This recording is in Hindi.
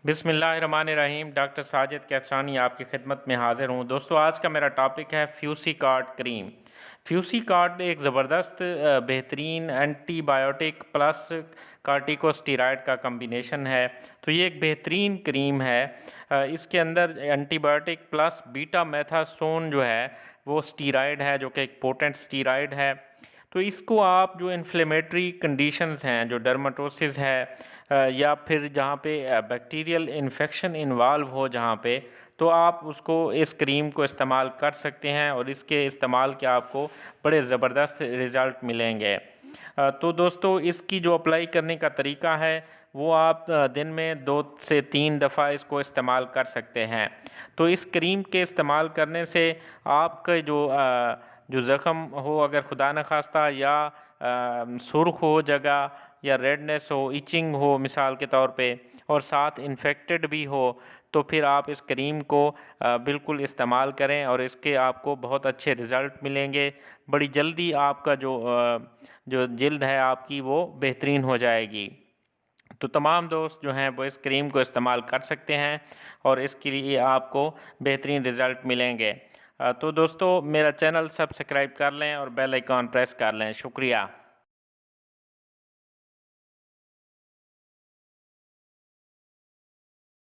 बिस्मिल्लाहिर्रहमानिर्रहीम। डॉक्टर साजिद कैसरानी आपकी खिदमत में हाज़िर हूँ। दोस्तों, आज का मेरा टॉपिक है फ्यूसीकार्ड क्रीम। फ्यूसीकार्ड एक ज़बरदस्त बेहतरीन एंटीबायोटिक प्लस कार्टिकोस्टेरॉइड का कम्बिनेशन है। तो ये एक बेहतरीन क्रीम है। इसके अंदर एंटीबायोटिक प्लस बीटा मेथासोन जो है वो स्टीरॉइड है, जो कि एक पोटेंट स्टीरॉइड है। तो इसको आप जो इन्फ्लेमेटरी कंडीशंस हैं, जो डर्माटोसिस है या फिर जहाँ पे बैक्टीरियल इन्फेक्शन इन्वॉल्व हो जहाँ पे, तो आप उसको इस क्रीम को इस्तेमाल कर सकते हैं और इसके इस्तेमाल के आपको बड़े ज़बरदस्त रिज़ल्ट मिलेंगे। तो दोस्तों, इसकी जो अप्लाई करने का तरीका है वो आप दिन में 2 से 3 दफ़ा इसको इस्तेमाल कर सकते हैं। तो इस क्रीम के इस्तेमाल करने से आपका जो ज़ख़म हो, अगर खुदा न खास्ता या सुर्ख हो जगह या रेडनेस हो, इचिंग हो मिसाल के तौर पे, और साथ इन्फेक्टेड भी हो, तो फिर आप इस क्रीम को बिल्कुल इस्तेमाल करें और इसके आपको बहुत अच्छे रिज़ल्ट मिलेंगे। बड़ी जल्दी आपका जो जिल्द है आपकी वो बेहतरीन हो जाएगी। तो तमाम दोस्त जो हैं वो इस क्रीम को इस्तेमाल कर सकते हैं और इसके लिए आपको बेहतरीन रिज़ल्ट मिलेंगे। तो दोस्तों, मेरा चैनल सब्सक्राइब कर लें और बेल आइकॉन प्रेस कर लें। शुक्रिया।